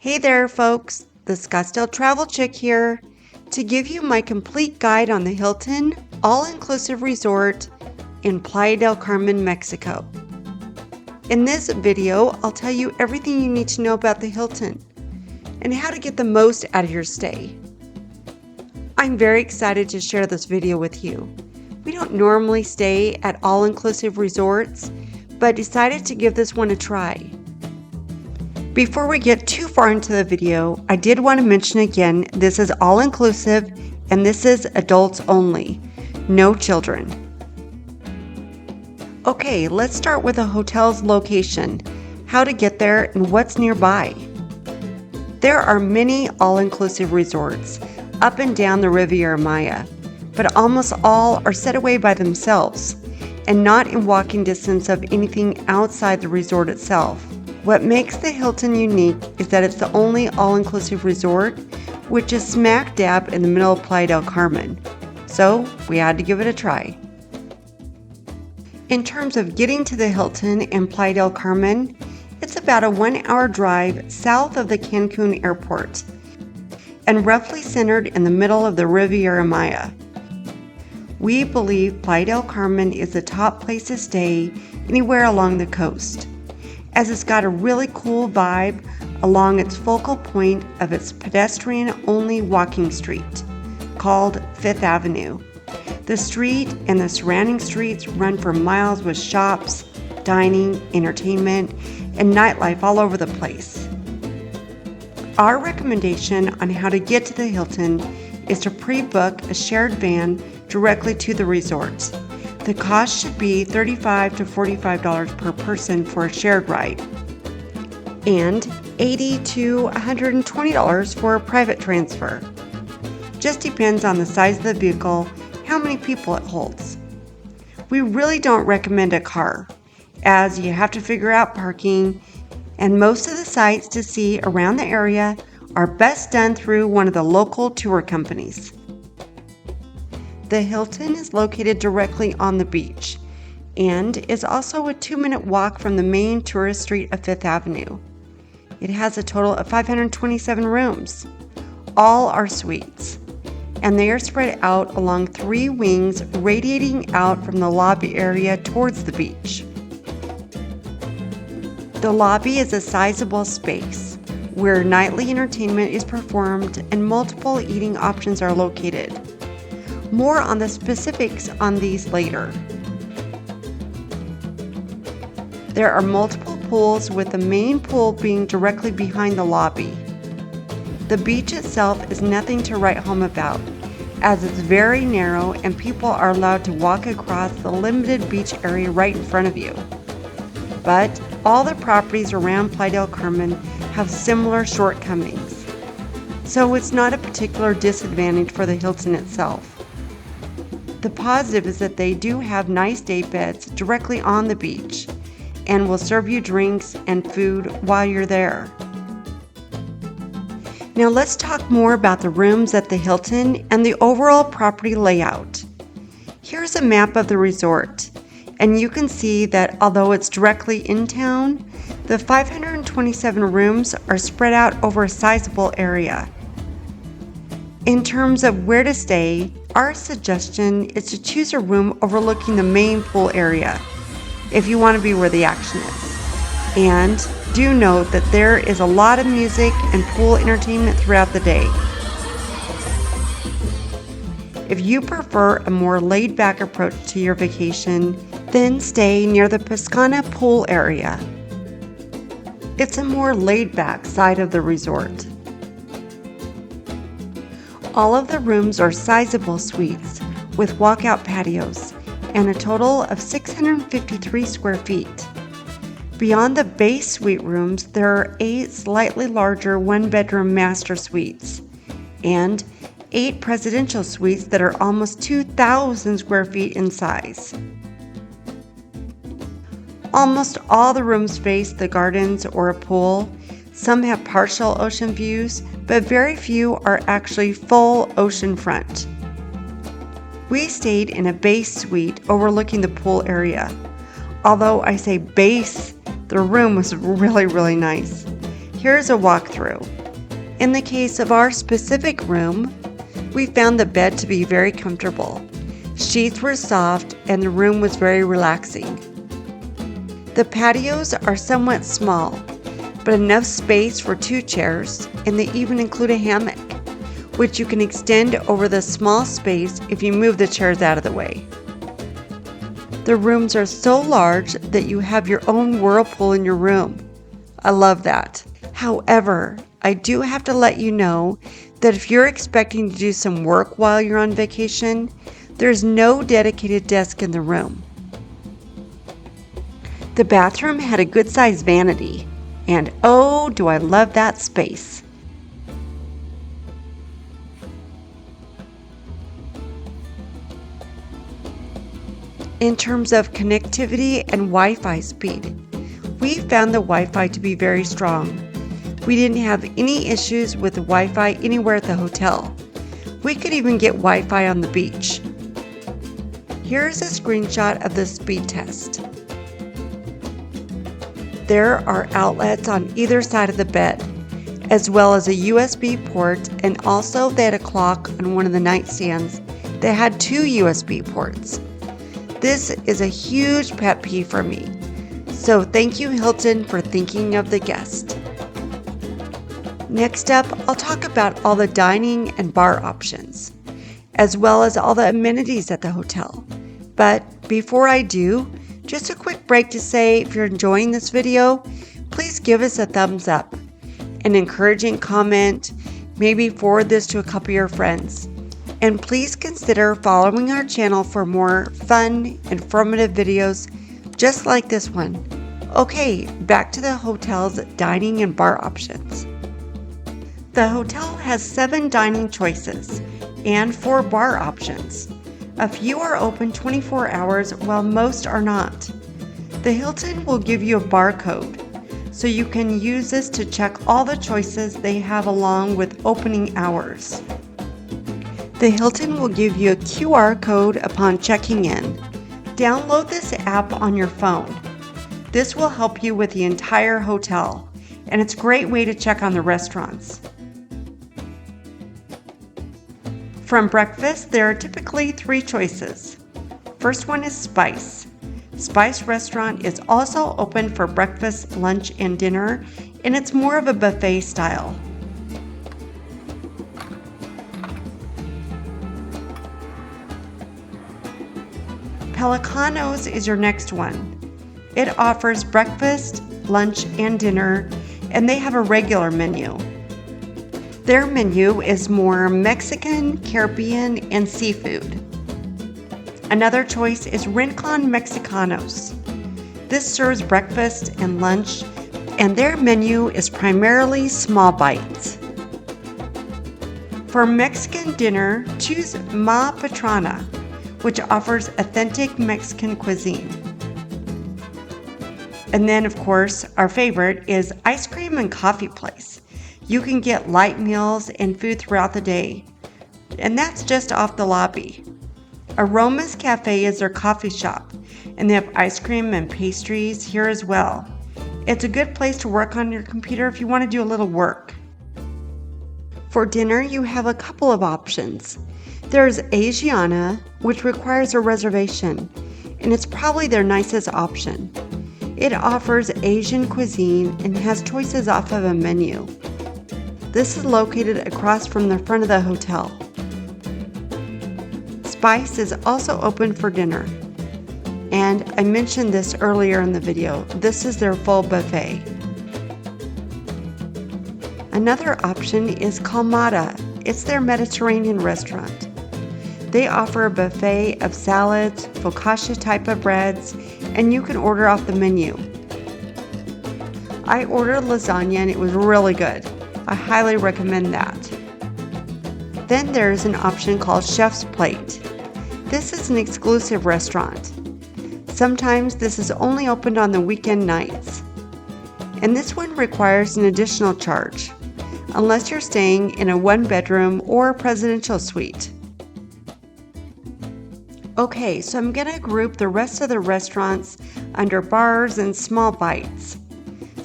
Hey there, folks. The Scottsdale Travel Chick here to give you my complete guide on the Hilton all-inclusive resort in Playa del Carmen, Mexico. In this video, I'll tell you everything you need to know about the Hilton and how to get the most out of your stay. I'm very excited to share this video with you. We don't normally stay at all-inclusive resorts, but decided to give this one a try. Before we get too far into the video, I did want to mention again, this is all-inclusive and this is adults only, no children. Okay, let's start with the hotel's location, how to get there and what's nearby. There are many all-inclusive resorts up and down the Riviera Maya, but almost all are set away by themselves and not in walking distance of anything outside the resort itself. What makes the Hilton unique is that it's the only all-inclusive resort, which is smack dab in the middle of Playa del Carmen. So we had to give it a try. In terms of getting to the Hilton in Playa del Carmen, it's about a 1-hour drive south of the Cancun airport and roughly centered in the middle of the Riviera Maya. We believe Playa del Carmen is the top place to stay anywhere along the coast, as it's got a really cool vibe along its focal point of its pedestrian-only walking street, called Fifth Avenue. The street and the surrounding streets run for miles with shops, dining, entertainment, and nightlife all over the place. Our recommendation on how to get to the Hilton is to pre-book a shared van directly to the resort. The cost should be $35 to $45 per person for a shared ride, and $80 to $120 for a private transfer. Just depends on the size of the vehicle, how many people it holds. We really don't recommend a car, as you have to figure out parking, and most of the sights to see around the area are best done through one of the local tour companies. The Hilton is located directly on the beach and is also a 2-minute walk from the main tourist street of Fifth Avenue. It has a total of 527 rooms. All are suites, and they are spread out along 3 wings radiating out from the lobby area towards the beach. The lobby is a sizable space where nightly entertainment is performed and multiple eating options are located. More on the specifics on these later. There are multiple pools, with the main pool being directly behind the lobby. The beach itself is nothing to write home about, as it's very narrow and people are allowed to walk across the limited beach area right in front of you. But all the properties around Playa del Carmen have similar shortcomings, so it's not a particular disadvantage for the Hilton itself. The positive is that they do have nice day beds directly on the beach and will serve you drinks and food while you're there. Now let's talk more about the rooms at the Hilton and the overall property layout. Here's a map of the resort, and you can see that although it's directly in town, the 527 rooms are spread out over a sizable area. In terms of where to stay, our suggestion is to choose a room overlooking the main pool area if you want to be where the action is. And do note that there is a lot of music and pool entertainment throughout the day. If you prefer a more laid-back approach to your vacation, then stay near the Piscina pool area. It's a more laid-back side of the resort. All of the rooms are sizable suites with walkout patios and a total of 653 square feet. Beyond the base suite rooms, there are 8 slightly larger 1-bedroom master suites and 8 presidential suites that are almost 2,000 square feet in size. Almost all the rooms face the gardens or a pool. Some have partial ocean views, but very few are actually full ocean front. We stayed in a base suite overlooking the pool area. Although I say base, the room was really nice. Here's a walkthrough. In the case of our specific room, we found the bed to be very comfortable. Sheets were soft and the room was very relaxing. The patios are somewhat small, but enough space for 2 chairs, and they even include a hammock, which you can extend over the small space if you move the chairs out of the way. The rooms are so large that you have your own whirlpool in your room. I love that. However, I do have to let you know that if you're expecting to do some work while you're on vacation, there's no dedicated desk in the room. The bathroom had a good-sized vanity, and oh, do I love that space. In terms of connectivity and Wi-Fi speed, we found the Wi-Fi to be very strong. We didn't have any issues with the Wi-Fi anywhere at the hotel. We could even get Wi-Fi on the beach. Here's a screenshot of the speed test. There are outlets on either side of the bed, as well as a USB port, and also they had a clock on one of the nightstands that had 2 USB ports. This is a huge pet peeve for me, so thank you, Hilton, for thinking of the guest. Next up, I'll talk about all the dining and bar options, as well as all the amenities at the hotel. But before I do, just a quick break to say if you're enjoying this video, please give us a thumbs up, an encouraging comment, maybe forward this to a couple of your friends. And please consider following our channel for more fun, informative videos just like this one. Okay, back to the hotel's dining and bar options. The hotel has 7 dining choices and 4 bar options. A few are open 24 hours while most are not. The Hilton will give you a barcode, so you can use this to check all the choices they have along with opening hours. The Hilton will give you a QR code upon checking in. Download this app on your phone. This will help you with the entire hotel, and it's a great way to check on the restaurants. From breakfast, there are typically 3 choices. First one is Spice. Spice Restaurant is also open for breakfast, lunch, and dinner, and it's more of a buffet style. Pelicanos is your next one. It offers breakfast, lunch, and dinner, and they have a regular menu. Their menu is more Mexican, Caribbean, and seafood. Another choice is Rincon Mexicanos. This serves breakfast and lunch, and their menu is primarily small bites. For Mexican dinner, choose Ma Patrona, which offers authentic Mexican cuisine. And then, of course, our favorite is Ice Cream and Coffee Place. You can get light meals and food throughout the day, and that's just off the lobby. Aromas Cafe is their coffee shop, and they have ice cream and pastries here as well. It's a good place to work on your computer if you want to do a little work. For dinner, you have a couple of options. There's Asiana, which requires a reservation, and it's probably their nicest option. It offers Asian cuisine and has choices off of a menu. This is located across from the front of the hotel. Spice is also open for dinner. And I mentioned this earlier in the video. This is their full buffet. Another option is Calmada. It's their Mediterranean restaurant. They offer a buffet of salads, focaccia type of breads, and you can order off the menu. I ordered lasagna and it was really good. I highly recommend that. Then there's an option called Chef's Plate. This is an exclusive restaurant. Sometimes this is only opened on the weekend nights. And this one requires an additional charge, unless you're staying in a 1-bedroom or presidential suite. Okay, so I'm going to group the rest of the restaurants under bars and small bites.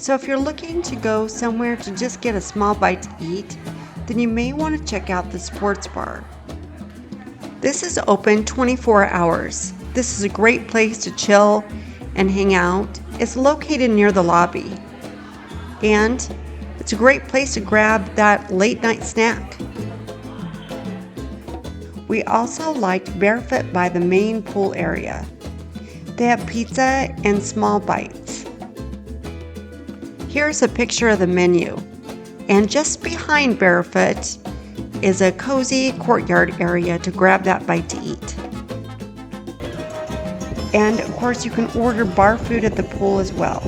So if you're looking to go somewhere to just get a small bite to eat, then you may want to check out the sports bar. This is open 24 hours. This is a great place to chill and hang out. It's located near the lobby. And it's a great place to grab that late night snack. We also liked Barefoot by the main pool area. They have pizza and small bites. Here's a picture of the menu. And just behind Barefoot is a cozy courtyard area to grab that bite to eat. And of course you can order bar food at the pool as well.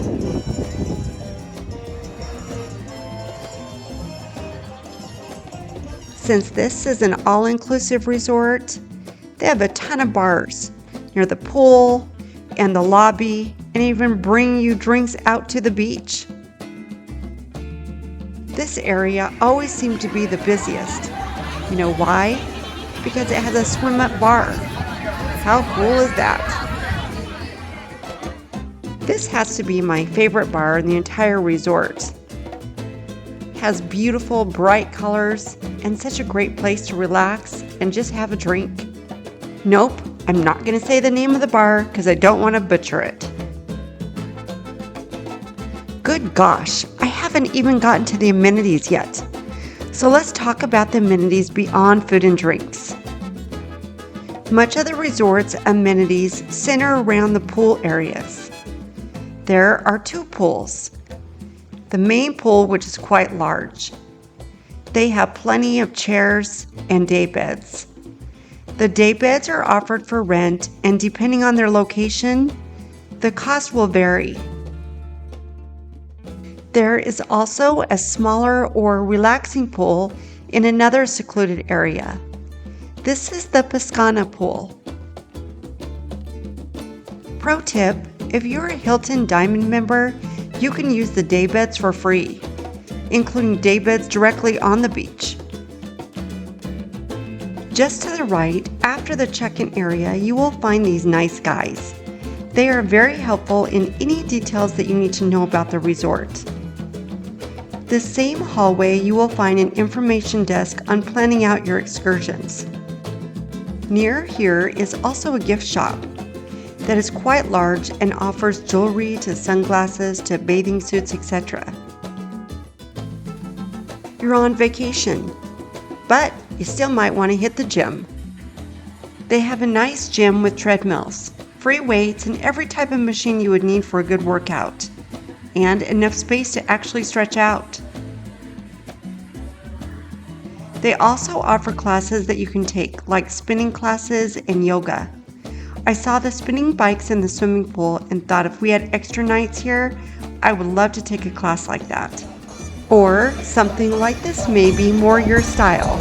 Since this is an all-inclusive resort, they have a ton of bars near the pool and the lobby, and even bring you drinks out to the beach. This area always seemed to be the busiest. You know why? Because it has a swim-up bar. How cool is that? This has to be my favorite bar in the entire resort. Has beautiful, bright colors and such a great place to relax and just have a drink. Nope, I'm not going to say the name of the bar because I don't want to butcher it. Good gosh, I haven't even gotten to the amenities yet. So let's talk about the amenities beyond food and drinks. Much of the resort's amenities center around the pool areas. There are 2 pools. The main pool, which is quite large. They have plenty of chairs and day beds. The day beds are offered for rent, and depending on their location, the cost will vary. There is also a smaller or relaxing pool in another secluded area. This is the Piscina pool. Pro tip, if you're a Hilton Diamond member, you can use the day beds for free, including day beds directly on the beach. Just to the right, after the check-in area, you will find these nice guys. They are very helpful in any details that you need to know about the resort. The same hallway, you will find an information desk on planning out your excursions. Near here is also a gift shop that is quite large and offers jewelry to sunglasses to bathing suits, etc. You're on vacation, but you still might want to hit the gym. They have a nice gym with treadmills, free weights, and every type of machine you would need for a good workout, and enough space to actually stretch out. They also offer classes that you can take, like spinning classes and yoga. I saw the spinning bikes in the swimming pool and thought if we had extra nights here, I would love to take a class like that. Or something like this may be more your style.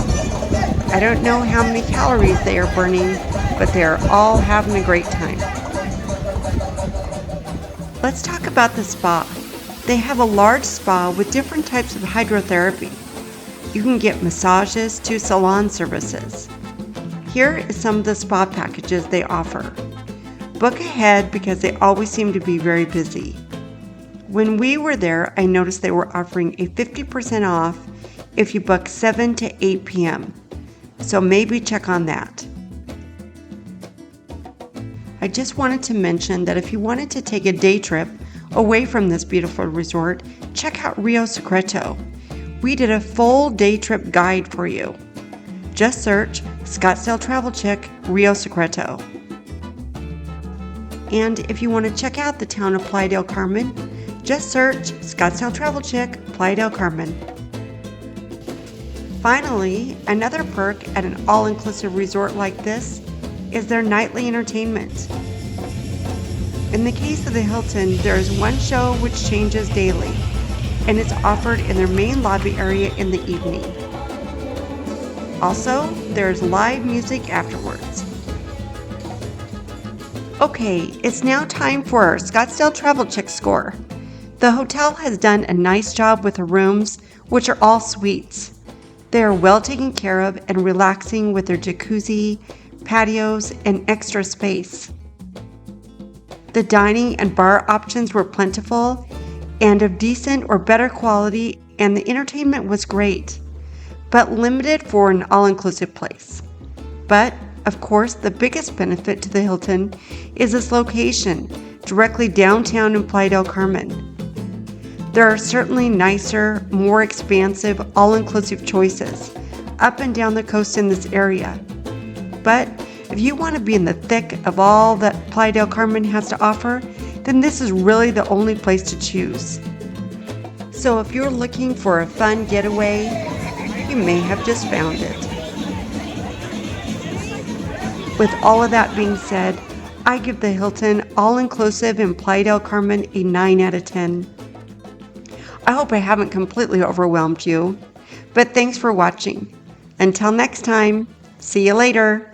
I don't know how many calories they are burning, but they are all having a great time. Let's talk about the spa. They have a large spa with different types of hydrotherapy. You can get massages to salon services. Here is some of the spa packages they offer. Book ahead because they always seem to be very busy. When we were there, I noticed they were offering a 50% off if you book 7 to 8 p.m. So maybe check on that. I just wanted to mention that if you wanted to take a day trip away from this beautiful resort, check out Rio Secreto. We did a full day trip guide for you. Just search Scottsdale Travel Chick Rio Secreto. And if you want to check out the town of Playa del Carmen, just search Scottsdale Travel Chick Playa del Carmen. Finally, another perk at an all-inclusive resort like this is their nightly entertainment. In the case of the Hilton, there is one show which changes daily, and it's offered in their main lobby area in the evening. Also, there's live music afterwards. Okay, it's now time for our Scottsdale Travel Chick score. The hotel has done a nice job with the rooms, which are all suites. They are well taken care of and relaxing with their jacuzzi, patios, and extra space. The dining and bar options were plentiful, and of decent or better quality, and the entertainment was great, but limited for an all-inclusive place. But, of course, the biggest benefit to the Hilton is its location, directly downtown in Playa del Carmen. There are certainly nicer, more expansive, all-inclusive choices up and down the coast in this area. But if you want to be in the thick of all that Playa del Carmen has to offer, then this is really the only place to choose. So if you're looking for a fun getaway, you may have just found it. With all of that being said, I give the Hilton all-inclusive in Playa del Carmen a 9 out of 10. I hope I haven't completely overwhelmed you, but thanks for watching. Until next time, see you later.